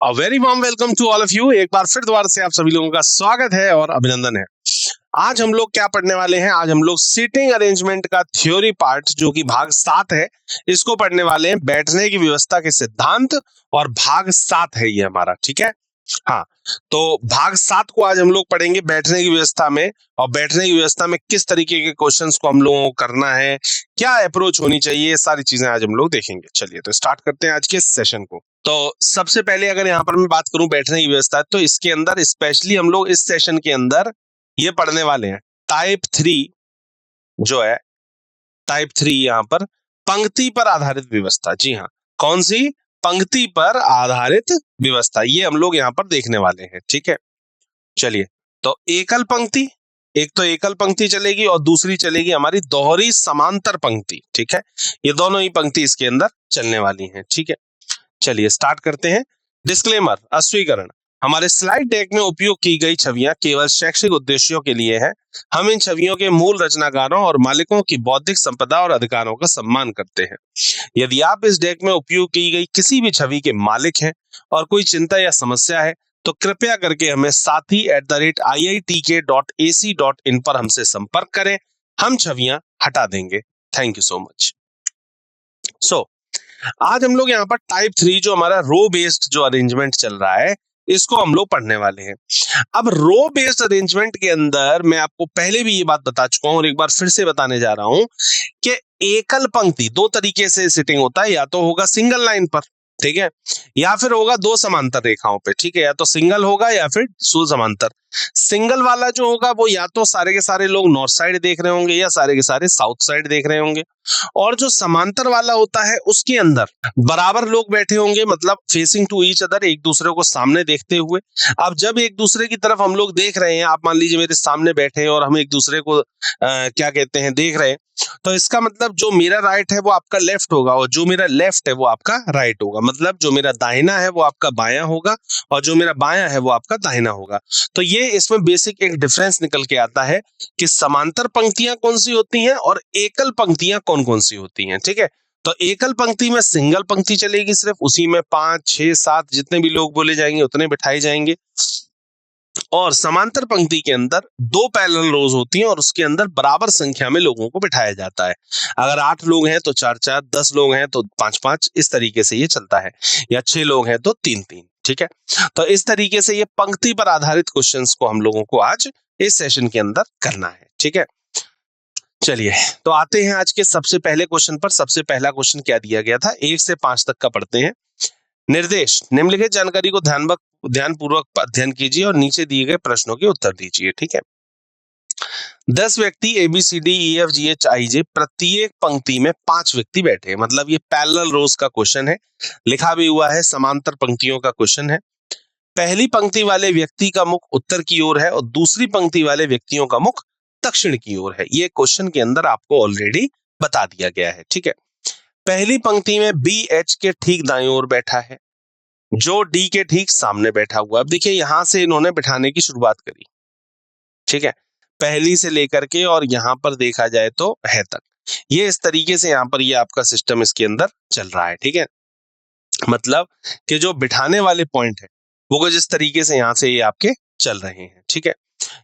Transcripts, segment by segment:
A very warm welcome to all of you. एक बार फिर दोबारा से आप सभी लोगों का स्वागत है और अभिनंदन है। आज हम लोग क्या पढ़ने वाले हैं? आज हम लोग सीटिंग अरेंजमेंट का थ्योरी पार्ट जो कि भाग 7 है, इसको पढ़ने वाले हैं। बैठने की व्यवस्था के सिद्धांत और भाग 7 है ये हमारा, ठीक है। हाँ, तो भाग 7 को आज हम लोग पढ़ेंगे बैठने की व्यवस्था में, और बैठने की व्यवस्था में किस तरीके के क्वेश्चंस को हम लोगों को करना है, क्या अप्रोच होनी चाहिए, ये सारी चीजें आज हम लोग देखेंगे। चलिए तो स्टार्ट करते हैं आज के सेशन को। तो सबसे पहले अगर यहाँ पर मैं बात करूं बैठने की व्यवस्था, तो इसके अंदर स्पेशली हम लोग इस सेशन के अंदर ये पढ़ने वाले हैं टाइप 3 जो है, टाइप 3 यहाँ पर पंक्ति पर आधारित व्यवस्था। जी हाँ, कौन सी? पंक्ति पर आधारित व्यवस्था, ये हम लोग यहाँ पर देखने वाले हैं, ठीक है। चलिए, तो एकल पंक्ति, एक तो एकल पंक्ति चलेगी और दूसरी चलेगी हमारी दोहरी समांतर पंक्ति, ठीक है। ये दोनों ही पंक्ति इसके अंदर चलने वाली हैं, ठीक है। चलिए स्टार्ट करते हैं। डिस्क्लेमर, अस्वीकरण। हमारे स्लाइड डेक में उपयोग की गई छवियां केवल शैक्षिक उद्देश्यों के लिए हैं। हम इन छवियों के मूल रचनाकारों और मालिकों की बौद्धिक संपदा और अधिकारों का सम्मान करते हैं। यदि आप इस डेक में उपयोग की गई किसी भी छवि के मालिक हैं और कोई चिंता या समस्या है, तो कृपया करके हमें sathi@iitk.ac.in पर हमसे संपर्क करें। हम छवियां हटा देंगे। Thank you so much. आज हम लोग यहाँ पर टाइप 3 जो हमारा रो बेस्ड जो अरेंजमेंट चल रहा है, इसको हम लोग पढ़ने वाले हैं। अब रो बेस्ड अरेंजमेंट के अंदर मैं आपको पहले भी ये बात बता चुका हूं और एक बार फिर से बताने जा रहा हूं कि एकल पंक्ति दो तरीके से सिटिंग होता है, या तो होगा सिंगल लाइन पर, ठीक है, या फिर होगा दो समांतर रेखाओं पे, ठीक है। या तो सिंगल होगा या फिर समांतर। सिंगल वाला जो होगा वो या तो सारे के सारे लोग नॉर्थ साइड देख रहे होंगे या सारे के सारे साउथ साइड देख रहे होंगे, और जो समांतर वाला होता है उसके अंदर बराबर लोग बैठे होंगे, मतलब फेसिंग टू ईच अदर, एक दूसरे को सामने देखते हुए। अब जब एक दूसरे की तरफ हम लोग देख रहे हैं, आप मान लीजिए मेरे सामने बैठे हैं और हम एक दूसरे को क्या कहते हैं, देख रहे हैं, तो इसका मतलब जो मेरा राइट है वो आपका लेफ्ट होगा और जो मेरा लेफ्ट है वो आपका राइट होगा। मतलब जो मेरा दाहिना है वो आपका बायां होगा और जो मेरा बायां है वो आपका दाहिना होगा। तो ये इसमें बेसिक एक डिफरेंस निकल के आता है कि समांतर पंक्तियां कौन सी होती हैं और एकल पंक्तियां कौन कौन सी होती हैं, ठीक है। तो एकल पंक्ति में सिंगल पंक्ति चलेगी सिर्फ, उसी में 5, 6, 7 जितने भी लोग बोले जाएंगे उतने बिठाए जाएंगे। और समांतर पंक्ति के अंदर दो पैरेलल रोज होती हैं और उसके अंदर बराबर संख्या में लोगों को बिठाया जाता है। अगर 8 लोग हैं तो 4-4, 10 लोग हैं तो 5-5, इस तरीके से ये चलता है, या 6 लोग हैं तो 3-3, ठीक है। तो इस तरीके से ये पंक्ति पर आधारित क्वेश्चंस को हम लोगों को आज इस सेशन के अंदर करना है, ठीक है। चलिए तो आते हैं आज के सबसे पहले क्वेश्चन पर। सबसे पहला क्वेश्चन क्या दिया गया था, 1 से 5 तक का पढ़ते हैं। निर्देश, निम्नलिखित जानकारी को ध्यानपूर्वक अध्ययन कीजिए और नीचे दिए गए प्रश्नों के उत्तर दीजिए, ठीक है। 10 व्यक्ति ABCDEFGHIJ, प्रत्येक पंक्ति में 5 व्यक्ति बैठे, मतलब ये पैरेलल रोज का क्वेश्चन है, लिखा भी हुआ है समांतर पंक्तियों का क्वेश्चन है। पहली पंक्ति वाले व्यक्ति का मुख उत्तर की ओर है और दूसरी पंक्ति वाले व्यक्तियों का मुख दक्षिण की ओर है। ये क्वेश्चन के अंदर आपको ऑलरेडी बता दिया गया है, ठीक है। पहली पंक्ति में BH के ठीक दाईं ओर बैठा है, जो D के ठीक सामने बैठा हुआ है। अब देखिए यहां से इन्होंने बिठाने की शुरुआत करी, ठीक है, पहली से लेकर के और यहां पर देखा जाए तो है तक, ये इस तरीके से यहां पर ये आपका सिस्टम इसके अंदर चल रहा है, ठीक है। मतलब कि जो बिठाने वाले पॉइंट है वो कुछ इस तरीके से यहां से ये आपके चल रहे हैं, ठीक है।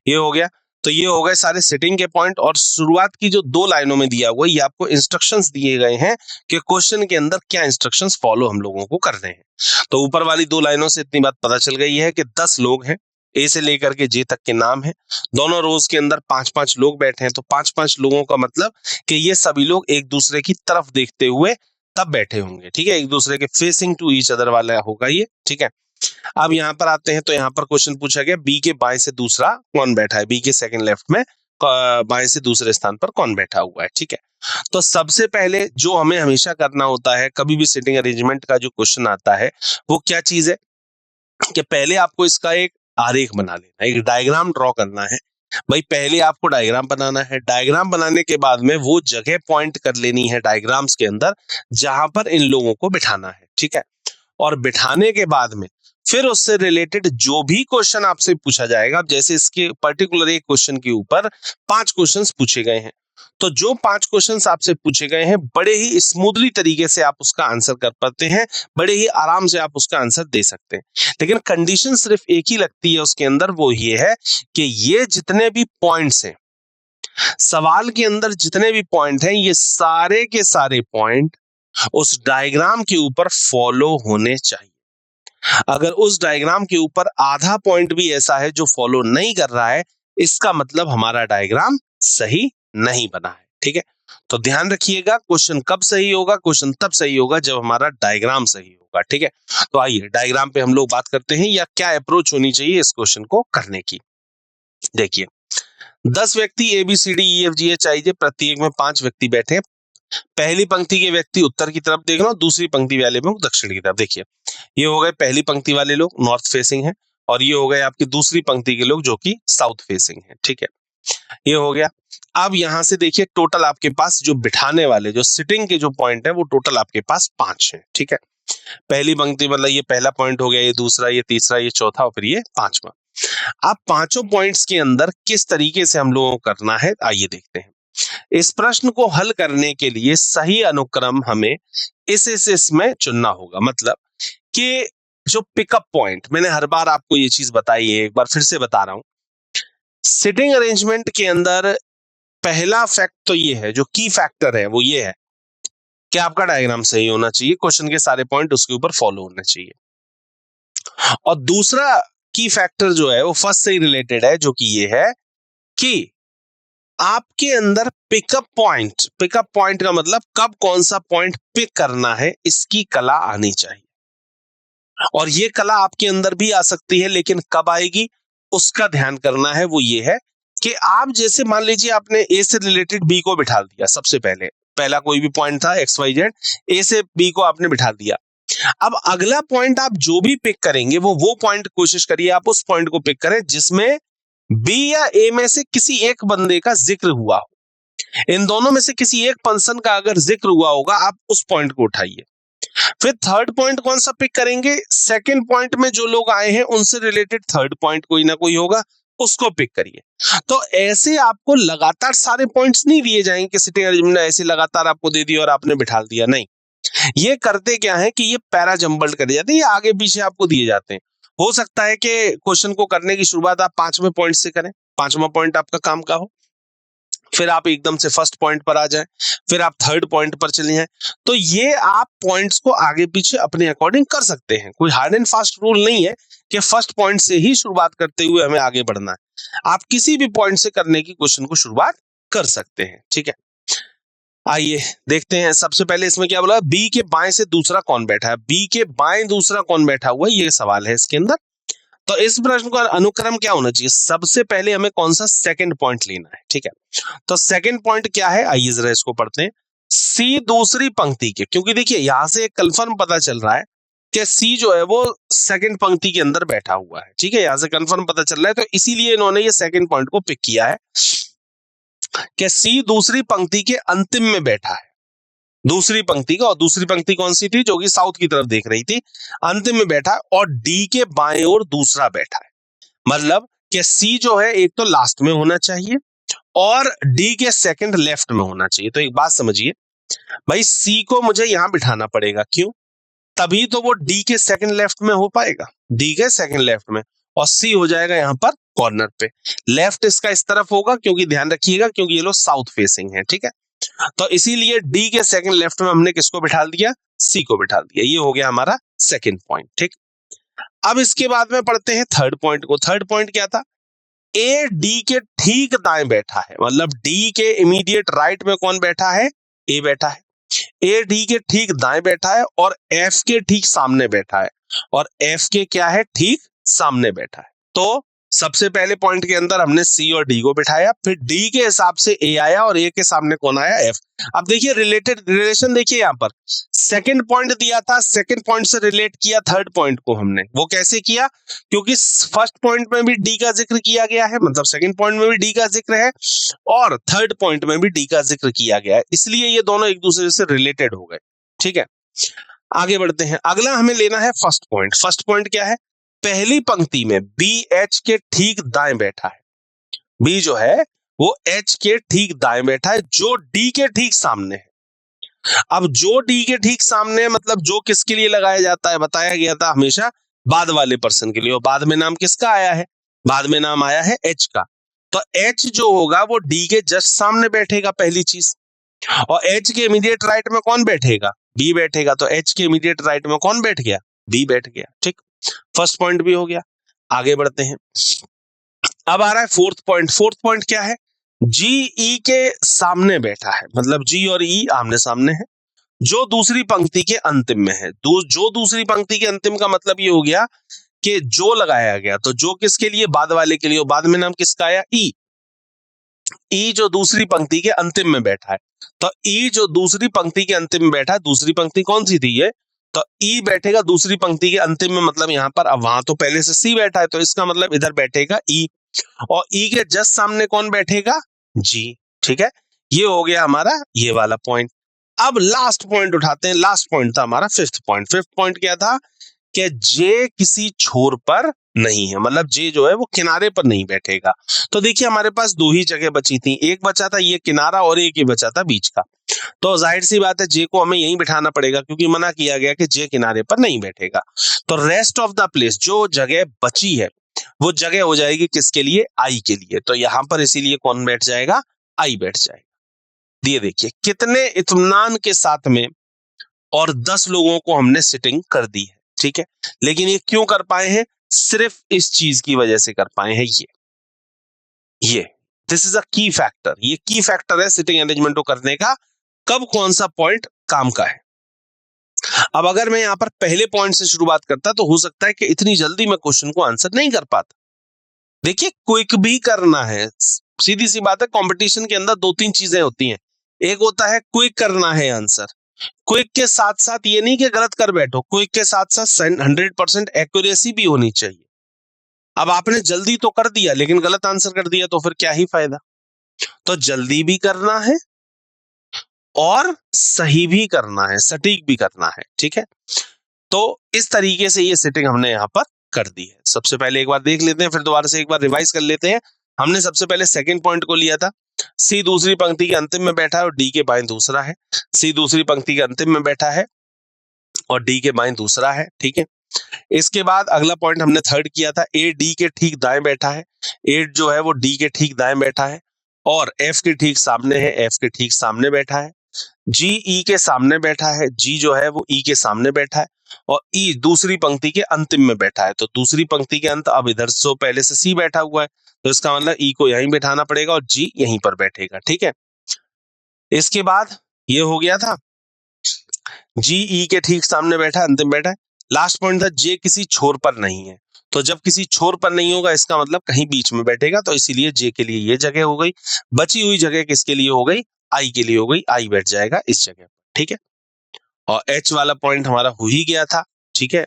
ये हो गया, तो ये हो गए सारे सिटिंग के पॉइंट। और शुरुआत की जो 2 लाइनों में दिया हुआ ये आपको इंस्ट्रक्शंस दिए गए हैं कि क्वेश्चन के अंदर क्या इंस्ट्रक्शंस फॉलो हम लोगों को करने हैं। तो ऊपर वाली 2 लाइनों से इतनी बात पता चल गई है कि 10 लोग हैं, ए से लेकर के जे तक के नाम है, दोनों रोज के अंदर 5-5 लोग बैठे हैं। तो 5-5 लोगों का मतलब कि ये सभी लोग एक दूसरे की तरफ देखते हुए तब बैठे होंगे, ठीक है, एक दूसरे के फेसिंग टू ईच अदर वाला होगा ये, ठीक है। अब यहां पर आते हैं, तो यहां पर क्वेश्चन पूछा गया बी के बाएं से दूसरा कौन बैठा है, बी के सेकंड लेफ्ट में बाएं से दूसरे स्थान पर कौन बैठा हुआ है, ठीक है। तो सबसे पहले जो हमें हमेशा करना होता है, कभी भी सिटिंग अरेंजमेंट का जो क्वेश्चन आता है वो क्या चीज है कि पहले आपको इसका एक आरेख बना लेना, एक डायग्राम ड्रॉ करना है। भाई पहले आपको डायग्राम बनाना है, डायग्राम बनाने के बाद में वो जगह पॉइंट कर लेनी है डायग्राम्स के अंदर जहां पर इन लोगों को बिठाना है, ठीक है। और बिठाने के बाद में फिर उससे रिलेटेड जो भी क्वेश्चन आपसे पूछा जाएगा, जैसे इसके पर्टिकुलर एक क्वेश्चन के ऊपर 5 क्वेश्चंस पूछे गए हैं, तो जो 5 क्वेश्चंस आपसे पूछे गए हैं बड़े ही स्मूथली तरीके से आप उसका आंसर कर पाते हैं, बड़े ही आराम से आप उसका आंसर दे सकते हैं। लेकिन कंडीशन सिर्फ एक ही लगती है उसके अंदर, वो ये है कि ये जितने भी पॉइंट्स हैं, सवाल के अंदर जितने भी पॉइंट हैं, ये सारे के सारे पॉइंट उस डायग्राम के ऊपर फॉलो होने चाहिए। अगर उस डायग्राम के ऊपर आधा पॉइंट भी ऐसा है जो फॉलो नहीं कर रहा है, इसका मतलब हमारा डायग्राम सही नहीं बना है। ठीक है, तो ध्यान रखिएगा, क्वेश्चन कब सही होगा? क्वेश्चन तब सही होगा जब हमारा डायग्राम सही होगा। ठीक है, तो आइए डायग्राम पे हम लोग बात करते हैं, या क्या अप्रोच होनी चाहिए इस क्वेश्चन को करने की। देखिए, 10 व्यक्ति A B C D E F G H I J, प्रत्येक में 5 व्यक्ति बैठे हैं। पहली पंक्ति के व्यक्ति उत्तर की तरफ देख रहा हूं, दूसरी पंक्ति वाले लोग दक्षिण की तरफ। देखिए, ये हो गए पहली पंक्ति वाले लोग, नॉर्थ फेसिंग है, और ये हो गए आपकी दूसरी पंक्ति के लोग जो कि साउथ फेसिंग है। ठीक है, ये हो गया। अब यहां से देखिए, टोटल आपके पास जो बिठाने वाले, जो सिटिंग के जो पॉइंट है, वो टोटल आपके पास 5 है। ठीक है, पहली पंक्ति मतलब ये पहला पॉइंट हो गया, ये दूसरा, ये तीसरा, ये चौथा, और फिर ये 5वां। अब पांचों पॉइंट्स के अंदर किस तरीके से हम लोगों को करना है, आइए देखते हैं। इस प्रश्न को हल करने के लिए सही अनुक्रम हमें इस में चुनना होगा। मतलब कि जो पिकअप पॉइंट, मैंने हर बार आपको ये चीज बताई है, एक बार फिर से बता रहा हूं। सिटिंग अरेंजमेंट के अंदर पहला फैक्ट तो ये है, जो की फैक्टर है वो ये है कि आपका डायग्राम सही होना चाहिए, क्वेश्चन के सारे पॉइंट उसके ऊपर फॉलो होने चाहिए। और दूसरा की फैक्टर जो है वो फर्स्ट से ही रिलेटेड है, जो कि ये है कि आपके अंदर पिकअप पॉइंट का मतलब कब कौन सा पॉइंट पिक करना है, इसकी कला आनी चाहिए। और ये कला आपके अंदर भी आ सकती है, लेकिन कब आएगी उसका ध्यान करना है। वो ये है कि आप जैसे मान लीजिए आपने ए से रिलेटेड बी को बिठा दिया, सबसे पहला कोई भी पॉइंट था एक्स वाई जेड, ए से बी को आपने बिठा दिया। अब अगला पॉइंट आप जो भी पिक करेंगे, वो पॉइंट कोशिश करिए आप उस पॉइंट को पिक करें जिसमें बी या ए में से किसी एक बंदे का जिक्र हुआ हो। इन दोनों में से किसी एक पर्सन का अगर जिक्र हुआ होगा, आप उस पॉइंट को उठाइए। फिर थर्ड पॉइंट कौन सा पिक करेंगे? सेकंड पॉइंट में जो लोग आए हैं उनसे रिलेटेड थर्ड पॉइंट कोई ना कोई होगा, उसको पिक करिए। तो ऐसे आपको लगातार सारे पॉइंट्स नहीं दिए जाएंगे कि सिटिंग अरेंजमेंट ऐसे लगातार आपको दे दिया और आपने बिठा दिया, नहीं। ये करते क्या है कि ये पैरा जंबल्ड कर जाते हैं, ये आगे पीछे आपको दिए जाते हैं। हो सकता है कि क्वेश्चन को करने की शुरुआत आप 5वें पॉइंट से करें, 5वां पॉइंट आपका काम का हो, फिर आप एकदम से फर्स्ट पॉइंट पर आ जाएं, फिर आप थर्ड पॉइंट पर चले जाएं। तो ये आप पॉइंट्स को आगे पीछे अपने अकॉर्डिंग कर सकते हैं, कोई हार्ड एंड फास्ट रूल नहीं है कि फर्स्ट पॉइंट से ही शुरुआत करते हुए हमें आगे बढ़ना है। आप किसी भी पॉइंट से करने की क्वेश्चन को शुरुआत कर सकते हैं। ठीक है, आइए देखते हैं। सबसे पहले इसमें क्या बोला, बी के बाएं से दूसरा कौन बैठा है, बी के बाएं दूसरा कौन बैठा हुआ है, ये सवाल है इसके अंदर। तो इस प्रश्न का अनुक्रम क्या होना चाहिए? सबसे पहले हमें कौन सा सेकंड पॉइंट लेना है। ठीक है, तो सेकंड पॉइंट क्या है, आइए जरा इसको पढ़ते हैं। सी दूसरी पंक्ति के, क्योंकि देखिए यहां से एक कंफर्म पता चल रहा है कि सी जो है वो सेकंड पंक्ति के अंदर बैठा हुआ है। ठीक है, यहां से कंफर्म पता चल रहा है, तो इसीलिए इन्होंने ये सेकंड पॉइंट को पिक किया है कि सी दूसरी पंक्ति के अंतिम में बैठा है। दूसरी पंक्ति का, और दूसरी पंक्ति कौन सी थी? जो कि साउथ की तरफ देख रही थी, अंतिम में बैठा है। और डी के बाएं ओर दूसरा बैठा है, मतलब कि सी जो है एक तो लास्ट में होना चाहिए और डी के सेकंड लेफ्ट में होना चाहिए। तो एक बात समझिए भाई, सी को मुझे यहां बिठाना पड़ेगा, क्यों? तभी तो वो डी के सेकंड लेफ्ट में हो पाएगा, डी के सेकंड लेफ्ट में, और सी हो जाएगा यहां पर कॉर्नर पे। लेफ्ट इसका इस तरफ होगा, क्योंकि ध्यान रखिएगा, क्योंकि ये लोग साउथ फेसिंग है। ठीक है, तो इसीलिए डी के सेकंड लेफ्ट में हमने किसको बिठा दिया? सी को बिठा दिया। ये हो गया हमारा सेकंड पॉइंट। ठीक, अब इसके बाद में पढ़ते हैं थर्ड पॉइंट को। थर्ड पॉइंट क्या था? ए डी के ठीक दाएं बैठा है, मतलब डी के इमीडिएट राइट में कौन बैठा है? ए बैठा है। ए डी के ठीक दाएं बैठा है और एफ के ठीक सामने बैठा है, और एफ के क्या है? ठीक सामने बैठा है। तो सबसे पहले पॉइंट के अंदर हमने सी और डी को बिठाया, फिर डी के हिसाब से ए आया और ए के सामने कौन आया? एफ। अब देखिए रिलेशन देखिए, यहां पर सेकंड पॉइंट दिया था, सेकंड पॉइंट से रिलेट किया थर्ड पॉइंट को हमने। वो कैसे किया? क्योंकि फर्स्ट पॉइंट में भी डी का जिक्र किया गया है, मतलब सेकंड पॉइंट में भी डी का जिक्र है, और थर्ड पॉइंट में भी डी का जिक्र किया गया है, इसलिए ये दोनों एक दूसरे से रिलेटेड हो गए। ठीक है, आगे बढ़ते हैं। अगला हमें लेना है फर्स्ट पॉइंट। फर्स्ट पॉइंट क्या है? पहली पंक्ति में बी एच के ठीक दाएं बैठा है। बी जो है वो एच के ठीक दाएं बैठा है, जो डी के ठीक सामने है। अब जो डी के ठीक सामने है मतलब जो किसके लिए लगाया जाता है, बताया गया था हमेशा बाद वाले पर्सन के लिए, और बाद में नाम किसका आया है, बाद में नाम आया है एच का। तो एच जो होगा वो डी के जस्ट सामने बैठेगा पहली चीज, और एच के इमीडिएट राइट में कौन बैठेगा, बी बैठेगा। तो एच के इमीडिएट राइट में कौन बैठ गया, बी बैठ गया। ठीक, फर्स्ट पॉइंट भी हो गया। आगे बढ़ते हैं। अब आ रहा है फोर्थ पॉइंट। फोर्थ पॉइंट क्या है, जी ई के सामने बैठा है, मतलब जी और ई आमने सामने है, जो दूसरी पंक्ति के अंतिम में है। जो दूसरी पंक्ति के अंतिम का मतलब ये हो गया कि जो लगाया गया, तो जो किसके लिए, बाद वाले के लिए, और बाद में नाम किसका आया, ई। ई जो दूसरी पंक्ति के अंतिम में बैठा है, तो ई जो दूसरी पंक्ति के अंतिम में बैठा है, दूसरी पंक्ति कौन सी थी ये, तो ई बैठेगा दूसरी पंक्ति के अंतिम में, मतलब यहां पर, अब वहां तो पहले से सी बैठा है, तो इसका मतलब इधर बैठेगा ई, और ई के जस्ट सामने कौन बैठेगा, जी। ठीक है, ये हो गया हमारा ये वाला पॉइंट। अब लास्ट पॉइंट उठाते हैं। लास्ट पॉइंट था हमारा फिफ्थ पॉइंट। फिफ्थ पॉइंट क्या था कि जे किसी छोर पर नहीं है, मतलब जे जो है वो किनारे पर नहीं बैठेगा। तो देखिए हमारे पास दो ही जगह बची थी, एक बचा था ये किनारा और एक ही बचा था बीच का। तो जाहिर सी बात है जे को हमें यहीं बिठाना पड़ेगा, क्योंकि मना किया गया कि जे किनारे पर नहीं बैठेगा। तो रेस्ट ऑफ द प्लेस, जो जगह बची है वो जगह हो जाएगी किसके लिए, आई के लिए। तो यहां पर इसीलिए कौन बैठ जाएगा, आई बैठ जाएगा। ये देखिए कितने इत्मीनान के साथ में, और 10 लोगों को हमने सिटिंग कर दी है। ठीक है, लेकिन ये क्यों कर पाए हैं, सिर्फ इस चीज की वजह से कर पाए हैं। ये दिस इज अ की फैक्टर, ये की फैक्टर है सिटिंग अरेंजमेंट को करने का, कब कौन सा पॉइंट काम का है। अब अगर मैं यहां पर पहले पॉइंट से शुरुआत करता तो हो सकता है कि इतनी जल्दी मैं क्वेश्चन को आंसर नहीं कर पाता। देखिए क्विक भी करना है, सीधी सी बात है, कंपटीशन के अंदर दो तीन चीजें होती हैं। एक होता है क्विक करना है आंसर, क्विक के साथ साथ ये नहीं कि गलत कर बैठो, क्विक के साथ साथ 100% एक्यूरेसी भी होनी चाहिए। अब आपने जल्दी तो कर दिया लेकिन गलत आंसर कर दिया, तो फिर क्या ही फायदा। तो जल्दी भी करना है और सही भी करना है, सटीक भी करना है। ठीक है, तो इस तरीके से ये सेटिंग हमने यहां पर कर दी है। सबसे पहले एक बार देख लेते हैं, फिर दोबारा से एक बार रिवाइज कर लेते हैं। हमने सबसे पहले सेकंड पॉइंट को लिया था, सी दूसरी पंक्ति के अंतिम में बैठा है और डी के बाएं दूसरा है। सी दूसरी पंक्ति के अंतिम में बैठा है और डी के बाएं दूसरा है। ठीक है, इसके बाद अगला पॉइंट हमने थर्ड किया था, ए डी के ठीक दाएं बैठा है, ए जो है वो डी के ठीक दाएं बैठा है, और एफ के ठीक सामने है, एफ के ठीक सामने बैठा है। जी ई के सामने बैठा है, जी जो है वो ई के सामने बैठा है, और ई दूसरी पंक्ति के अंतिम में बैठा है। तो दूसरी पंक्ति के अंत, अब इधर से पहले से सी बैठा हुआ है, तो इसका मतलब ई को यहीं बैठाना पड़ेगा और जी यहीं पर बैठेगा। ठीक है, इसके बाद ये हो गया था, जी ई के ठीक सामने बैठा है, अंतिम बैठा है। लास्ट पॉइंट था जे किसी छोर पर नहीं है, तो जब किसी छोर पर नहीं होगा इसका मतलब कहीं बीच में बैठेगा, तो इसीलिए जे के लिए ये जगह हो गई। बची हुई जगह किसके लिए हो गई, आई के लिए हो गई, आई बैठ जाएगा इस जगह पर। ठीक है, और एच वाला पॉइंट हमारा हो ही गया था। ठीक है,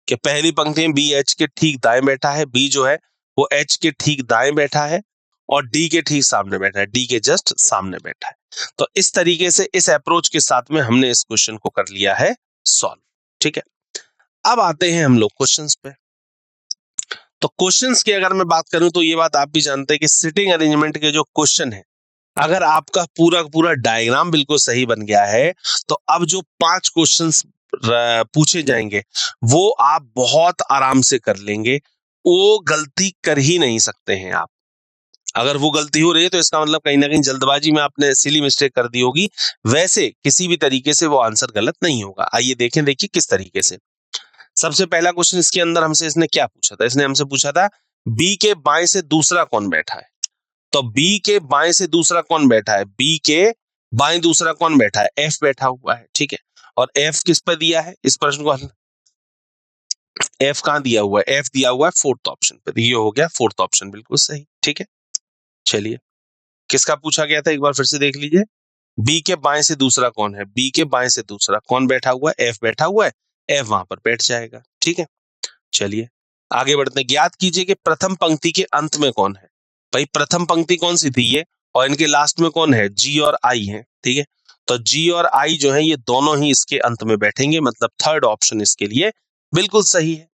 कि पहली पंक्ति में बी एच के ठीक दाएं बैठा है, बी जो है वो एच के ठीक दाएं बैठा है, और डी के ठीक सामने बैठा है, डी के जस्ट सामने बैठा है। तो इस तरीके से, इस अप्रोच के साथ में हमने इस क्वेश्चन को कर लिया है सॉल्व। ठीक है, अब आते हैं हम लोग क्वेश्चंस पे। तो क्वेश्चंस की अगर मैं बात करूं तो ये बात आप भी जानते हैं कि सिटिंग अरेंजमेंट के जो क्वेश्चन है, अगर आपका पूरा पूरा डायग्राम बिल्कुल सही बन गया है, तो अब जो 5 क्वेश्चंस पूछे जाएंगे वो आप बहुत आराम से कर लेंगे, वो गलती कर ही नहीं सकते हैं आप। अगर वो गलती हो रही है तो इसका मतलब कहीं ना कहीं जल्दबाजी में आपने सिली मिस्टेक कर दी होगी, वैसे किसी भी तरीके से वो आंसर गलत नहीं होगा। आइए देखें, देखिए किस तरीके से। सबसे पहला क्वेश्चन इसके अंदर हमसे इसने क्या पूछा था, इसने हमसे पूछा था बी के बाएं से दूसरा कौन बैठा है। तो बी के बाएं से दूसरा कौन बैठा है, बी के बाएं दूसरा कौन बैठा है, एफ बैठा हुआ है। ठीक है, और एफ किस पर दिया है इस प्रश्न को, एफ कहां दिया हुआ है, एफ दिया हुआ है फोर्थ ऑप्शन पे, ये हो गया फोर्थ ऑप्शन बिल्कुल सही। ठीक है, चलिए किसका पूछा गया था एक बार फिर से देख लीजिए, बी के बाएं से दूसरा कौन है, बी के बाएं से दूसरा कौन बैठा हुआ है, एफ बैठा हुआ है, एफ वहां पर बैठ जाएगा। ठीक है, चलिए आगे बढ़ते हैं। ज्ञात कीजिए कि प्रथम पंक्ति के अंत में कौन है। भाई प्रथम पंक्ति कौन सी थी ये, और इनके लास्ट में कौन है, जी और आई है। ठीक है, तो जी और आई जो है ये दोनों ही इसके अंत में बैठेंगे, मतलब थर्ड ऑप्शन इसके लिए बिल्कुल सही है।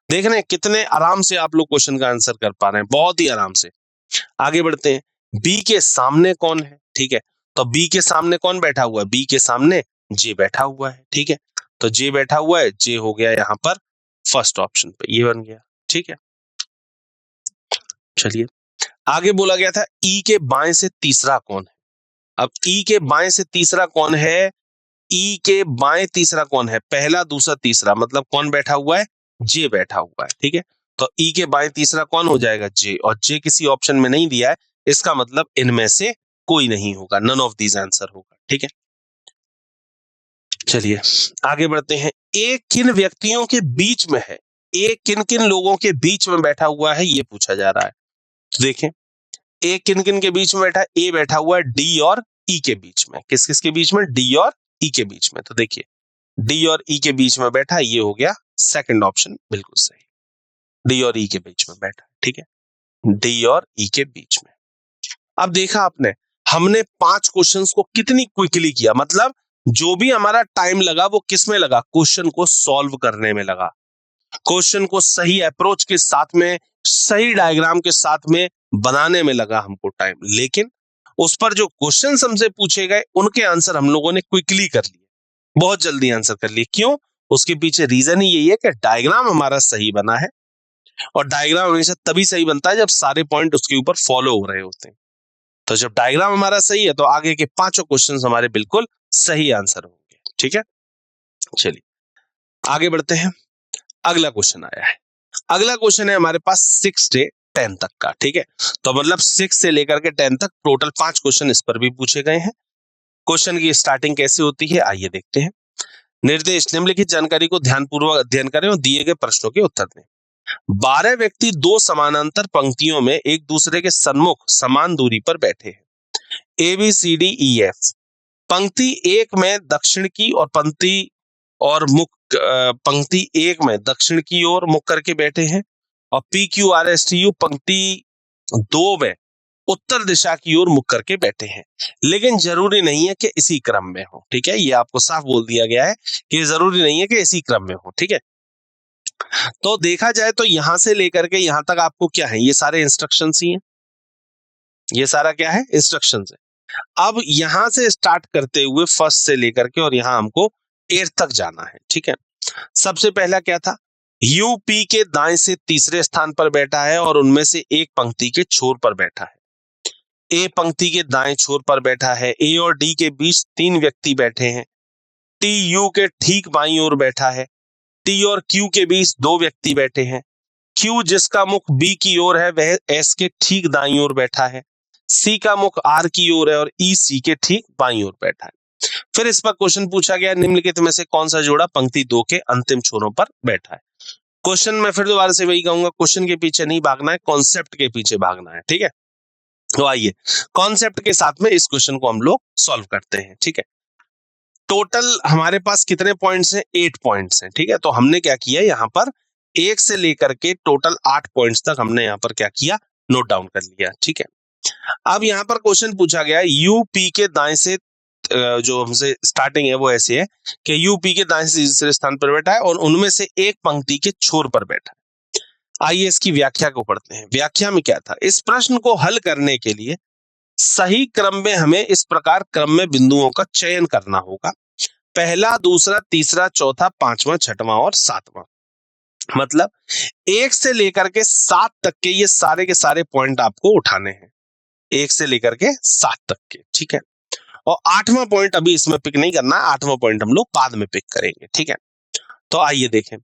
देख रहे हैं कितने आराम से आप लोग क्वेश्चन का आंसर कर पा रहे हैं, बहुत ही आराम से। आगे बढ़ते हैं, बी के सामने कौन है, ठीक है, तो बी के सामने कौन बैठा हुआ है, बी के सामने जे बैठा हुआ है, ठीक है, तो जे बैठा हुआ है, जे हो गया यहाँ पर फर्स्ट ऑप्शन पे, ये बन गया, ठीक है। चलिए आगे बोला गया था ई के बाएं से तीसरा कौन है। अब ई के बाएं से तीसरा कौन है, ई के बाएं तीसरा कौन है, पहला दूसरा तीसरा, मतलब कौन बैठा हुआ है, जे बैठा हुआ है, ठीक है, तो ई के बाएं तीसरा कौन हो जाएगा, जे, और जे किसी ऑप्शन में नहीं दिया है, इसका मतलब इनमें से कोई नहीं होगा, नन ऑफ दीज आंसर होगा, ठीक है। चलिए आगे बढ़ते हैं, एक किन व्यक्तियों के बीच में है, एक किन किन लोगों के बीच में बैठा हुआ है, ये पूछा जा रहा है। तो देखें ए किन किन के बीच में बैठा है, ए बैठा हुआ है डी और ई के बीच में, किस किस के बीच में, डी और ई के बीच में, तो देखिए डी और ई के बीच में बैठा, ये हो गया सेकंड ऑप्शन बिल्कुल सही, डी और ई के बीच में बैठा, ठीक है, डी और ई के बीच में। अब देखा आपने, हमने 5 क्वेश्चंस को कितनी क्विकली किया, मतलब जो भी हमारा टाइम लगा वो किस में लगा, क्वेश्चन को सॉल्व करने में लगा, क्वेश्चन को सही अप्रोच के साथ में, सही डायग्राम के साथ में बनाने में लगा हमको टाइम, लेकिन उस पर जो क्वेश्चन हमसे पूछे गए उनके आंसर हम लोगों ने क्विकली कर लिए, बहुत जल्दी आंसर कर लिए। क्यों? उसके पीछे रीजन ही यही है कि डायग्राम हमारा सही बना है, और डायग्राम हमेशा तभी सही बनता है जब सारे पॉइंट उसके ऊपर फॉलो हो रहे होते हैं। तो जब डायग्राम हमारा सही है तो आगे के 5 क्वेश्चन हमारे बिल्कुल सही आंसर होंगे, ठीक है। चलिए आगे बढ़ते हैं, अगला क्वेश्चन आया है, अगला क्वेश्चन है हमारे पास 6 से 10 तक का, ठीक है, तो मतलब 6 से लेकर के 10 तक टोटल 5 क्वेश्चन इस पर भी पूछे गए हैं। क्वेश्चन की स्टार्टिंग कैसे होती है, आइए देखते हैं। निर्देश, निम्नलिखित जानकारी को ध्यानपूर्वक अध्ययन करें और दिए गए प्रश्नों के उत्तर दें। 12 व्यक्ति 2 समानांतर पंक्तियों में एक दूसरे के सन्मुख समान दूरी पर बैठे हैं, A B C D E F. पंक्ति एक में दक्षिण की और पंक्ति एक में दक्षिण की ओर मुख करके बैठे हैं, और P Q R S T U पंक्ति 2 में उत्तर दिशा की ओर मुख करके बैठे हैं, लेकिन जरूरी नहीं है कि इसी क्रम में हो, ठीक है, ये आपको साफ बोल दिया गया है कि जरूरी नहीं है कि इसी क्रम में हो, ठीक है। तो देखा जाए तो यहां से लेकर के यहां तक आपको क्या है, ये सारे इंस्ट्रक्शंस ही हैं, ये सारा क्या है, इंस्ट्रक्शंस है। अब यहां से स्टार्ट करते हुए फर्स्ट से लेकर के और यहां हमको 8 तक जाना है, ठीक है। सबसे पहला क्या था, यूपी के दाएं से तीसरे स्थान पर बैठा है और उनमें से एक पंक्ति के छोर पर बैठा है। ए पंक्ति के दाएं छोर पर बैठा है, ए और डी के बीच 3 व्यक्ति बैठे हैं, टी यू के ठीक बाईं ओर बैठा है, टी और क्यू के बीच 2 व्यक्ति बैठे हैं, क्यू जिसका मुख बी की ओर है वह एस के ठीक दाईं ओर बैठा है, सी का मुख आर की ओर है और ई सी के ठीक बाईं ओर बैठा है। फिर इस पर क्वेश्चन पूछा गया, निम्नलिखित में से कौन सा जोड़ा पंक्ति 2 के अंतिम छोरों पर बैठा है। क्वेश्चन में फिर दोबारा से वही कहूंगा, क्वेश्चन के पीछे नहीं भागना है, कॉन्सेप्ट के पीछे भागना है, ठीक है। तो आइए कॉन्सेप्ट के साथ में इस क्वेश्चन को हम लोग सॉल्व करते हैं, ठीक है। टोटल हमारे पास कितने पॉइंट्स हैं, 8 पॉइंट्स हैं, ठीक है। तो हमने क्या किया, यहाँ पर 1 से लेकर के टोटल 8 पॉइंट्स तक हमने यहाँ पर क्या किया, नोट डाउन कर लिया, ठीक है। अब यहाँ पर क्वेश्चन पूछा गया है, यूपी के दाएं से जो हमसे स्टार्टिंग है वो ऐसे है कि यूपी के दाएं से तीसरे स्थान पर बैठा है और उनमें से एक पंक्ति के छोर पर बैठा है। आइए इसकी व्याख्या को पढ़ते हैं। व्याख्या में क्या था, इस प्रश्न को हल करने के लिए सही क्रम में हमें इस प्रकार क्रम में बिंदुओं का चयन करना होगा, पहला, दूसरा, तीसरा, चौथा, पांचवा, छठवां और सातवां। मतलब 1 से लेकर के 7 तक के ये सारे के सारे पॉइंट आपको उठाने हैं, 1 से लेकर के 7 तक के, ठीक है। और 8वां पॉइंट अभी इसमें पिक नहीं करना, 8वां पॉइंट हम लोग बाद में पिक करेंगे, ठीक है। तो आइए देखें,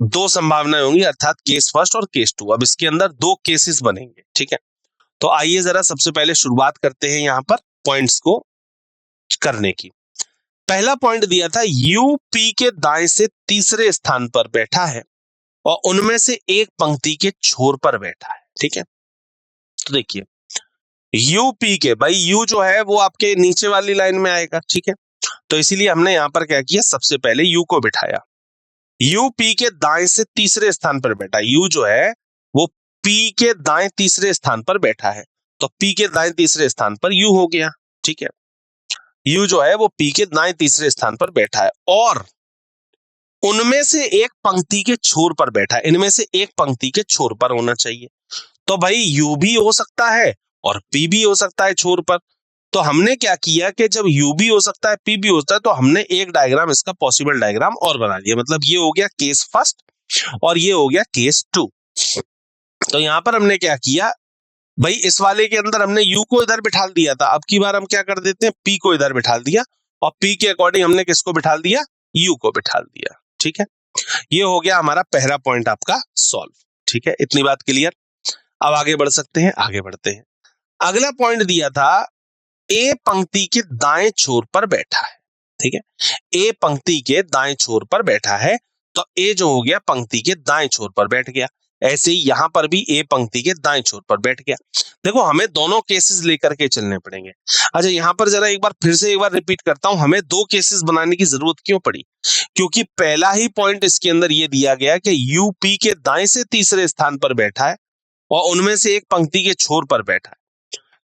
2 संभावनाएं होंगी, अर्थात केस फर्स्ट और केस 2। अब इसके अंदर 2 केसेस बनेंगे, ठीक है। तो आइए जरा सबसे पहले शुरुआत करते हैं यहाँ पर पॉइंट्स को करने की। पहला पॉइंट दिया था, यूपी के दाएं से तीसरे स्थान पर बैठा है और उनमें से एक पंक्ति के छोर पर बैठा है, ठीक है। तो देखिए यूपी के, भाई यू जो है वो आपके नीचे वाली लाइन में आएगा, ठीक है। तो इसीलिए हमने यहां पर क्या किया, सबसे पहले यू को बिठाया। यूपी के दाएं से तीसरे स्थान पर बैठा, यू जो है वो पी के दाएं तीसरे स्थान पर बैठा है, तो पी के दाएं तीसरे स्थान पर यू हो गया, ठीक है। यू जो है वो पी के दाएं तीसरे स्थान पर बैठा है और उनमें से एक पंक्ति के छोर पर बैठा है, इनमें से एक पंक्ति के छोर पर होना चाहिए। तो भाई यू भी हो सकता है और पी भी हो सकता है छोर पर। तो हमने क्या किया कि जब यू भी हो सकता है पी भी होता है तो हमने एक डायग्राम इसका पॉसिबल डायग्राम और बना दिया। मतलब ये हो गया केस फर्स्ट और ये हो गया केस टू। तो यहां पर हमने क्या किया भाई, इस वाले के अंदर हमने यू को इधर बिठा दिया था, अब की बार हम क्या कर देते हैं, पी को इधर बिठा दिया और पी के अकॉर्डिंग हमने किसको बिठा दिया, यू को बिठा दिया। ठीक है, ये हो गया हमारा पहला पॉइंट आपका सॉल्व। ठीक है, इतनी बात क्लियर। अब आगे बढ़ सकते हैं, आगे बढ़ते हैं। अगला पॉइंट दिया था ए पंक्ति के दाएं छोर पर बैठा है। ठीक है, ए पंक्ति के दाएं छोर पर बैठा है, तो ए जो हो गया पंक्ति के दाएं छोर पर बैठ गया। ऐसे ही यहां पर भी ए पंक्ति के दाएं छोर पर बैठ गया। देखो हमें दोनों केसेस लेकर के चलने पड़ेंगे। अच्छा यहां पर जरा एक बार फिर से एक बार रिपीट करता हूं, हमें दो केसेस बनाने की जरूरत क्यों पड़ी, क्योंकि पहला ही पॉइंट इसके अंदर यह दिया गया कि यूपी के दाएं से तीसरे स्थान पर बैठा है और उनमें से एक पंक्ति के छोर पर बैठा है,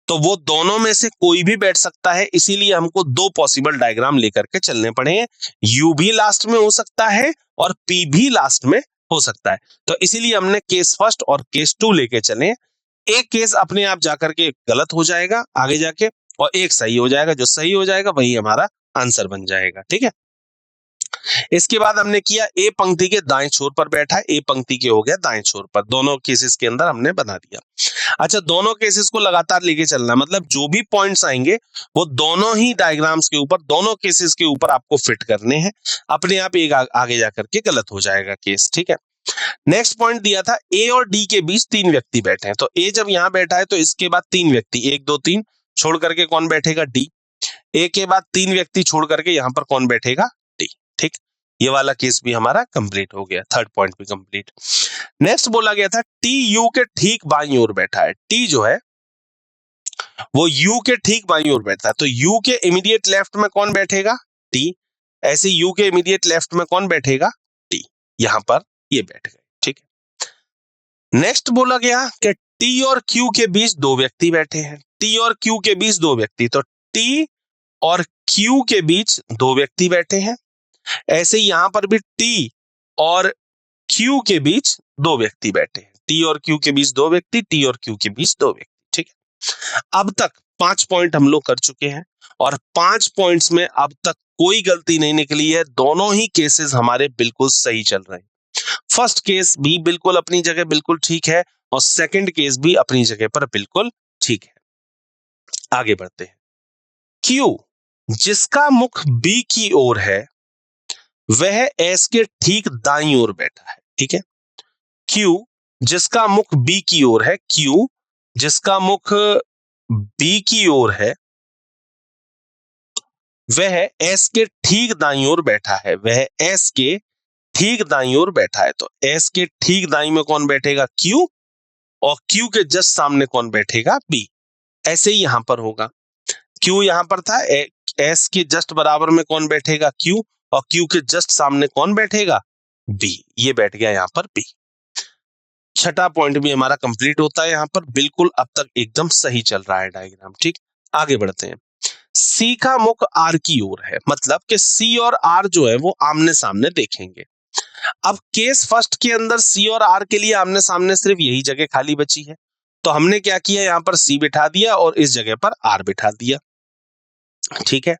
तो वो दोनों में से कोई भी बैठ सकता है। इसीलिए हमको दो पॉसिबल डायग्राम लेकर के चलने पड़े हैं, यू भी लास्ट में हो सकता है और पी भी लास्ट में हो सकता है। तो इसीलिए हमने केस फर्स्ट और केस टू लेके चले। एक केस अपने आप जाकर के गलत हो जाएगा आगे जाके और एक सही हो जाएगा, जो सही हो जाएगा वही हमारा आंसर बन जाएगा। ठीक है, इसके बाद हमने किया ए पंक्ति के दाएं छोर पर बैठा है, ए पंक्ति के हो गया दाएं छोर पर, दोनों केसेस के अंदर हमने बना दिया। अच्छा दोनों केसेस को लगातार लेके चलना, मतलब जो भी पॉइंट्स आएंगे वो दोनों ही डायग्राम्स के ऊपर, दोनों केसेस के ऊपर आपको फिट करने हैं, अपने आप एक आगे जाकर के गलत हो जाएगा केस। ठीक है, नेक्स्ट पॉइंट दिया था ए और डी के बीच तीन व्यक्ति बैठे हैं, तो ए जब यहां बैठा है तो इसके बाद तीन व्यक्ति, एक दो तीन छोड़ करके कौन बैठेगा, डी। ए के बाद तीन व्यक्ति छोड़ करके यहां पर कौन बैठेगा, डी। ठीक, ये वाला केस भी हमारा कंप्लीट हो गया, थर्ड पॉइंट भी कंप्लीट। नेक्स्ट बोला गया था टी यू के ठीक बाईं ओर बैठा है, टी जो है वो यू के ठीक बाईं ओर बैठा है, तो यू के इमीडिएट लेफ्ट में कौन बैठेगा, टी। ऐसे यू के इमीडिएट लेफ्ट में कौन बैठेगा, टी। यहां पर ये बैठ गए। ठीक है, नेक्स्ट बोला गया कि टी और क्यू के बीच दो व्यक्ति बैठे हैं, टी और क्यू के बीच दो व्यक्ति, तो टी और क्यू के बीच दो व्यक्ति बैठे हैं। ऐसे ही यहां पर भी टी और क्यू के बीच दो व्यक्ति बैठे हैं, टी और क्यू के बीच दो व्यक्ति, टी और क्यू के बीच दो व्यक्ति। ठीक है, अब तक 5 पॉइंट हम लोग कर चुके हैं और 5 पॉइंट्स में अब तक कोई गलती नहीं निकली है, दोनों ही केसेस हमारे बिल्कुल सही चल रहे हैं। फर्स्ट केस भी बिल्कुल अपनी जगह बिल्कुल ठीक है और सेकंड केस भी अपनी जगह पर बिल्कुल ठीक है। आगे बढ़ते हैं। क्यू जिसका मुख बी की ओर है वह एस के ठीक दाईं ओर बैठा है। ठीक है, क्यू जिसका मुख बी की ओर है, क्यू जिसका मुख बी की ओर है वह एस के ठीक दाईं ओर बैठा है, वह एस के ठीक दाईं ओर बैठा है, तो एस के ठीक दाईं में कौन बैठेगा, क्यू, और क्यू के जस्ट सामने कौन बैठेगा, बी। ऐसे ही यहां पर होगा, क्यू यहां पर था, एस के जस्ट बराबर में कौन बैठेगा, क्यू, और क्यू के जस्ट सामने कौन बैठेगा, बी। ये बैठ गया यहां पर बी। छठा पॉइंट भी हमारा कंप्लीट होता है यहां पर, बिल्कुल अब तक एकदम सही चल रहा है डायग्राम। ठीक, आगे बढ़ते हैं। सी का मुख आर की ओर है, मतलब कि सी और आर जो है वो आमने सामने देखेंगे। अब केस फर्स्ट के अंदर सी और आर के लिए आमने सामने सिर्फ यही जगह खाली बची है, तो हमने क्या किया, यहां पर सी बिठा दिया और इस जगह पर आर बिठा दिया। ठीक है,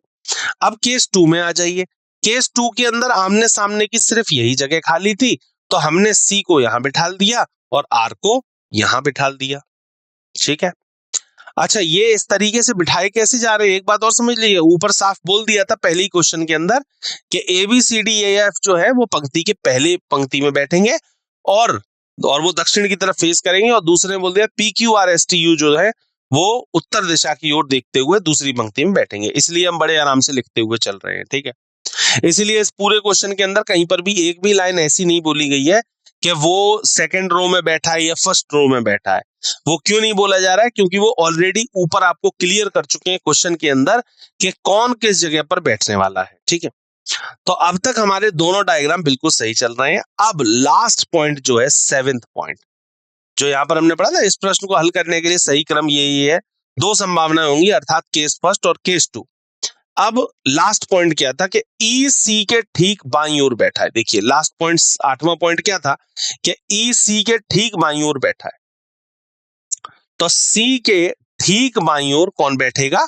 अब केस टू में आ जाइए। केस टू के अंदर आमने सामने की सिर्फ यही जगह खाली थी, तो हमने सी को यहां बिठा दिया और आर को यहां बिठा दिया। ठीक है, अच्छा ये इस तरीके से बिठाए कैसे जा रहे हैं, एक बात और समझ लीजिए, ऊपर साफ बोल दिया था पहले ही क्वेश्चन के अंदर कि A B C D A F जो है वो पंक्ति के पहले पंक्ति में बैठेंगे और वो दक्षिण की तरफ फेस करेंगे, और दूसरे में बोल दिया P Q R S T U जो है वो उत्तर दिशा की ओर देखते हुए दूसरी पंक्ति में बैठेंगे, इसलिए हम बड़े आराम से लिखते हुए चल रहे हैं। ठीक है, इसीलिए इस पूरे क्वेश्चन के अंदर कहीं पर भी एक भी लाइन ऐसी नहीं बोली गई है कि वो सेकंड रो में बैठा है या फर्स्ट रो में बैठा है। वो क्यों नहीं बोला जा रहा है, क्योंकि वो ऑलरेडी ऊपर आपको क्लियर कर चुके हैं क्वेश्चन के अंदर कि कौन किस जगह पर बैठने वाला है। ठीक है, तो अब तक हमारे दोनों डायग्राम बिल्कुल सही चल रहे हैं। अब लास्ट पॉइंट जो है, सेवेंथ पॉइंट, जो यहां पर हमने पढ़ा था, इस प्रश्न को हल करने के लिए सही क्रम यही है, दो संभावनाएं होंगी, अर्थात केस फर्स्ट और केस टू। अब लास्ट पॉइंट क्या था कि ई सी के ठीक बाईं ओर बैठा है। देखिए लास्ट पॉइंट, आठवां पॉइंट क्या था कि ई सी के ठीक बाईं ओर बैठा है। तो सी के ठीक बाईं ओर कौन बैठेगा?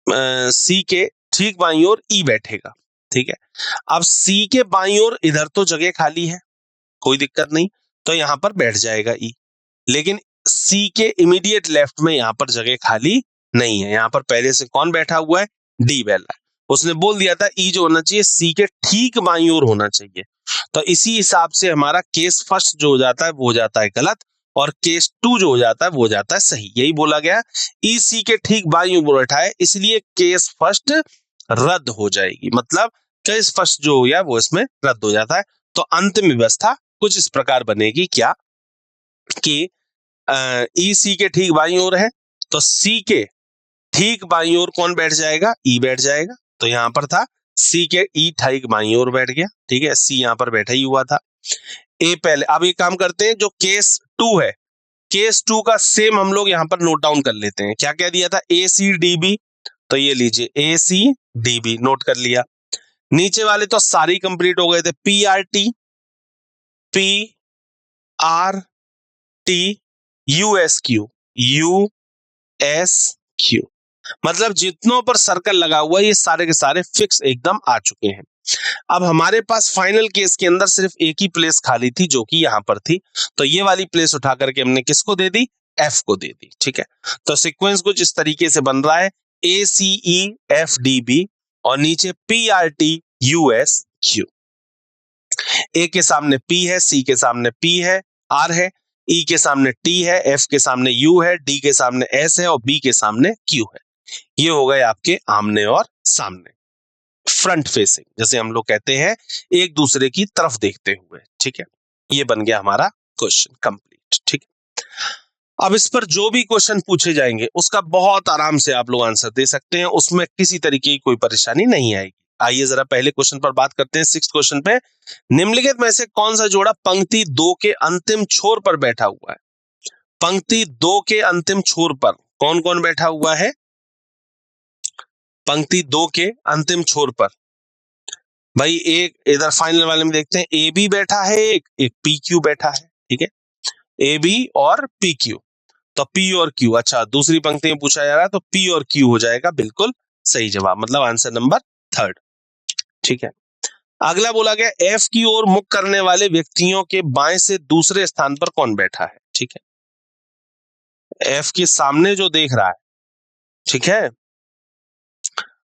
सी के ठीक बाईं ओर ई बैठेगा, ठीक है। अब सी के बाईं ओर इधर तो जगह खाली है, कोई दिक्कत नहीं, तो यहां पर बैठ जाएगा ई। लेकिन सी के इमीडिएट लेफ्ट में यहां पर जगह खाली नहीं है, यहां पर पहले से कौन बैठा हुआ है? डी बैठा है। उसने बोल दिया था ई जो होना चाहिए सी के ठीक बाईं ओर होना चाहिए, तो इसी हिसाब से हमारा केस फर्स्ट जो हो जाता है वो हो जाता है गलत, और केस टू जो हो जाता है वो हो जाता है सही। यही बोला गया, ई सी के ठीक बाईं ओर बैठा है, इसलिए केस फर्स्ट रद्द हो जाएगी, मतलब केस फर्स्ट जो हो गया वो इसमें रद्द हो जाता है। तो अंतिम व्यवस्था कुछ इस प्रकार बनेगी, क्या कि ई सी के ठीक बाईं ओर है, तो सी के ठीक बाईं ओर कौन बैठ जाएगा? ई बैठ जाएगा। तो यहां पर था सी के ई ठीक बाईं ओर बैठ गया, ठीक है, सी यहां पर बैठा ही हुआ था। ए पहले, अब ये काम करते हैं, जो केस टू है, केस टू का सेम हम लोग यहां पर नोट डाउन कर लेते हैं। क्या कह दिया था? ए सी डी बी, तो ये लीजिए ए सी डी बी नोट कर लिया। नीचे वाले तो सारी कंप्लीट हो गए थे, P R T, P R T, U S Q, you S Q, मतलब जितनों पर सर्कल लगा हुआ है ये सारे के सारे फिक्स एकदम आ चुके हैं। अब हमारे पास फाइनल केस के अंदर सिर्फ एक ही प्लेस खाली थी जो कि यहां पर थी, तो ये वाली प्लेस उठा करके हमने किसको दे दी? एफ को दे दी, ठीक है। तो सीक्वेंस कुछ इस तरीके से बन रहा है, A C E F D B और नीचे P R T U S Q. A के सामने पी है, सी के सामने पी है, आर है, ई के सामने टी है, एफ के सामने यू है, डी के सामने एस है और बी के सामने क्यू है। ये हो गए आपके आमने और सामने, फ्रंट फेसिंग, जैसे हम लोग कहते हैं एक दूसरे की तरफ देखते हुए, ठीक है। ये बन गया हमारा क्वेश्चन कंप्लीट, ठीक है। अब इस पर जो भी क्वेश्चन पूछे जाएंगे उसका बहुत आराम से आप लोग आंसर दे सकते हैं, उसमें किसी तरीके की कोई परेशानी नहीं आएगी। आइए जरा पहले क्वेश्चन पर बात करते हैं, 6th क्वेश्चन पे। निम्नलिखित में से कौन सा जोड़ा पंक्ति 2 के अंतिम छोर पर बैठा हुआ है? पंक्ति 2 के अंतिम छोर पर कौन कौन बैठा हुआ है? पंक्ति 2 के अंतिम छोर पर भाई, एक इधर फाइनल वाले में देखते हैं, ए बी बैठा है, एक पी क्यू बैठा है, ठीक है, ए बी और पी क्यू। तो पी और क्यू, अच्छा दूसरी पंक्ति में पूछा जा रहा है तो पी और क्यू हो जाएगा बिल्कुल सही जवाब, मतलब आंसर नंबर 3rd, ठीक है। अगला बोला गया, एफ की ओर मुख करने वाले व्यक्तियों के बाएं से दूसरे स्थान पर कौन बैठा है? ठीक है, एफ के सामने जो देख रहा है, ठीक है,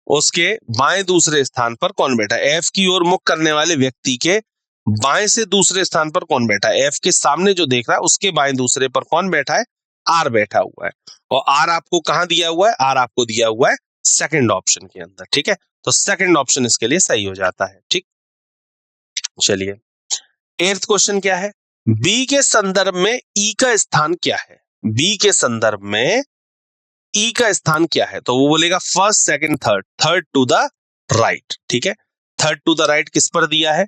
उसके बाएं दूसरे स्थान पर कौन बैठा है? एफ की ओर मुख करने वाले व्यक्ति के बाएं से दूसरे स्थान पर कौन बैठा है? एफ के सामने जो देख रहा है उसके बाएं दूसरे पर कौन बैठा है? आर बैठा हुआ है। और आर आपको कहां दिया हुआ है? आर आपको दिया हुआ है सेकंड ऑप्शन के अंदर, ठीक है। तो सेकंड ऑप्शन इसके लिए सही हो जाता है, ठीक। चलिए 8th क्वेश्चन क्या है? बी के संदर्भ में ई का स्थान क्या है? बी के संदर्भ में ई का स्थान क्या है? तो वो बोलेगा first second third, third to the right, ठीक है। थर्ड टू द राइट किस पर दिया है?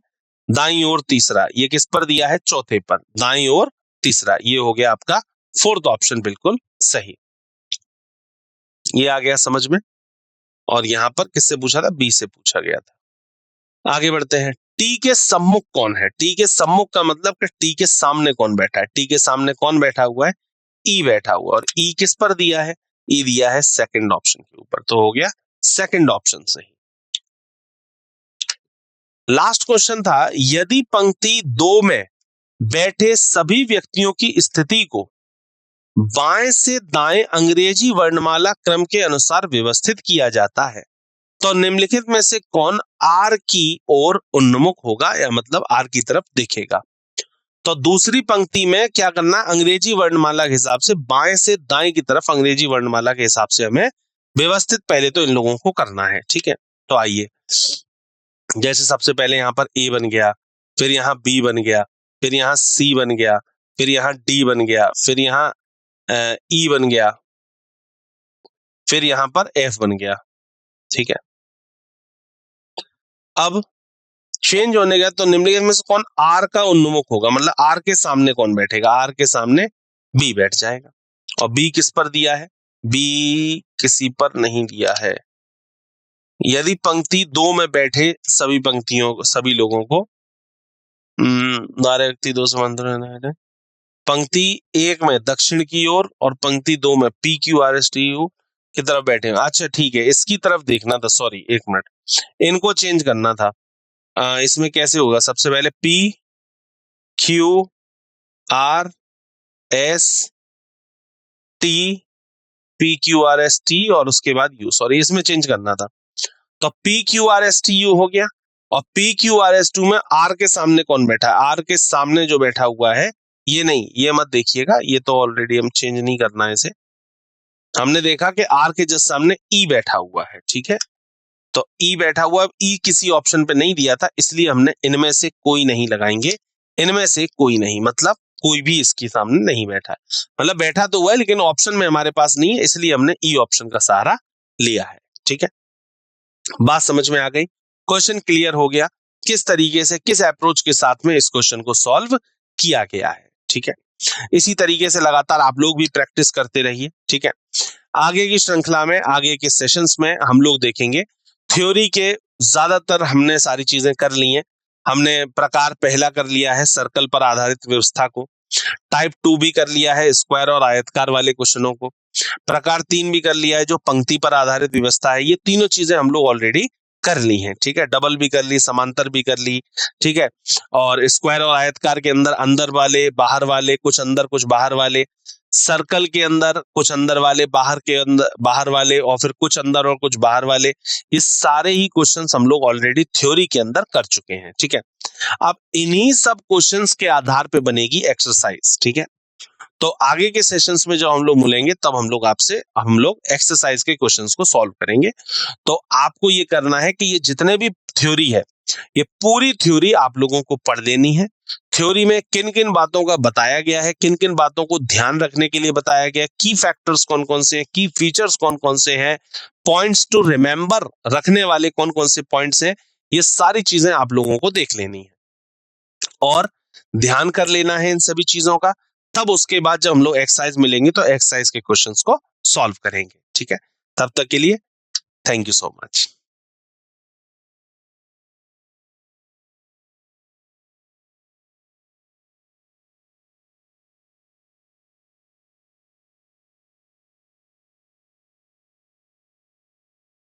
दाईं ओर तीसरा। ये किस पर दिया है? चौथे पर, दाईं ओर तीसरा। ये हो गया आपका 4th ऑप्शन बिल्कुल सही। ये आ गया समझ में। और यहां पर किससे पूछा था? बी से पूछा गया था। आगे बढ़ते हैं, टी के सम्मुख कौन है? टी के सम्मुख का मतलब कि टी के सामने कौन बैठा है? टी के सामने कौन बैठा हुआ है? ई बैठा हुआ। और ई किस पर दिया है? ई दिया है सेकंड ऑप्शन के ऊपर, तो हो गया सेकंड ऑप्शन सही। लास्ट क्वेश्चन था, यदि पंक्ति 2 में बैठे सभी व्यक्तियों की स्थिति को बाएं से दाएं अंग्रेजी वर्णमाला क्रम के अनुसार व्यवस्थित किया जाता है तो निम्नलिखित में से कौन आर की ओर उन्मुख होगा, या मतलब आर की तरफ देखेगा? तो दूसरी पंक्ति में क्या करना? अंग्रेजी वर्णमाला के हिसाब से बाएं से दाएं की तरफ अंग्रेजी वर्णमाला के हिसाब से हमें व्यवस्थित पहले तो इन लोगों को करना है, ठीक है। तो आइए, जैसे सबसे पहले यहां पर ए बन गया, फिर यहां बी बन गया, फिर यहां सी बन गया, फिर यहां डी बन गया, फिर यहां ई बन गया, फिर यहां पर एफ बन गया, ठीक है। अब चेंज होने गया तो निम्नलिखित में से कौन आर का उन्मुख होगा? मतलब आर के सामने कौन बैठेगा? आर के सामने बी बैठ जाएगा। और बी किस पर दिया है? बी किसी पर नहीं दिया है। यदि पंक्ति 2 में बैठे सभी पंक्तियों सभी लोगों को, नारे व्यक्ति 2 समांतर पंक्ति 1 में दक्षिण की ओर और पंक्ति 2 में PQRSTU की तरफ बैठे हैं। अच्छा ठीक है, इसकी तरफ देखना था, सॉरी 1 मिनट, इनको चेंज करना था। इसमें कैसे होगा, सबसे पहले PQRST, PQRST और उसके बाद U, सॉरी इसमें चेंज करना था। तो PQRSTU हो गया, और PQRS2 में R के सामने कौन बैठा है, R के सामने जो बैठा हुआ है, ये नहीं, ये मत देखिएगा, ये तो ऑलरेडी हम चेंज नहीं करना है इसे। हमने देखा कि R के जस्ट सामने E बैठा हुआ है, ठीक है, तो E बैठा हुआ, अब E किसी ऑप्शन पे नहीं दिया था, इसलिए हमने इनमें से कोई नहीं लगाएंगे, इनमें से कोई नहीं, मतलब कोई भी इसके सामने नहीं बैठा है, मतलब बैठा तो हुआ है लेकिन ऑप्शन में हमारे पास नहीं है, इसलिए हमने E ऑप्शन का सहारा लिया है, ठीक है। बात समझ में आ गई, क्वेश्चन क्लियर हो गया, किस तरीके से, किस अप्रोच के साथ में इस क्वेश्चन को सॉल्व किया गया है, ठीक है। इसी तरीके से लगातार आप लोग भी प्रैक्टिस करते रहिए, ठीक है। आगे की श्रृंखला में, आगे के सेशंस में हम लोग देखेंगे थ्योरी के, ज्यादातर हमने सारी चीजें कर ली हैं। हमने प्रकार पहला कर लिया है सर्कल पर आधारित व्यवस्था को, टाइप 2 भी कर लिया है स्क्वायर और आयतकार वाले क्वेश्चनों को, प्रकार 3 भी कर लिया है जो पंक्ति पर आधारित व्यवस्था है। ये तीनों चीजें हम लोग ऑलरेडी कर ली हैं, ठीक है, डबल भी कर ली, समांतर भी कर ली, ठीक है, और स्क्वायर और आयतकार के अंदर अंदर वाले बाहर वाले, कुछ अंदर कुछ बाहर वाले, सर्कल के अंदर कुछ अंदर वाले, बाहर के अंदर बाहर वाले, और फिर कुछ अंदर और कुछ बाहर वाले, ये सारे ही क्वेश्चंस हम लोग ऑलरेडी थ्योरी के अंदर कर चुके हैं, ठीक है। अब इन्हीं सब क्वेश्चंस के आधार पे बनेगी एक्सरसाइज, ठीक है। तो आगे के सेशंस में जब हम लोग मिलेंगे तब हम लोग एक्सरसाइज के क्वेश्चंस को सॉल्व करेंगे। तो आपको ये करना है कि ये जितने भी थ्योरी है, ये पूरी थ्योरी आप लोगों को पढ़ लेनी है। थ्योरी में किन किन बातों का बताया गया है, किन किन बातों को ध्यान रखने के लिए बताया गया है, की फैक्टर्स कौन कौन से हैं, की फीचर्स कौन कौन से हैं, पॉइंट्स टू रिमेंबर रखने वाले कौन कौन से पॉइंट्स हैं, ये सारी चीजें आप लोगों को देख लेनी है और ध्यान कर लेना है इन सभी चीजों का। तब उसके बाद जब हम लोग एक्सरसाइज मिलेंगे तो एक्सरसाइज के क्वेश्चंस को सॉल्व करेंगे, ठीक है। तब तक के लिए थैंक यू सो मच।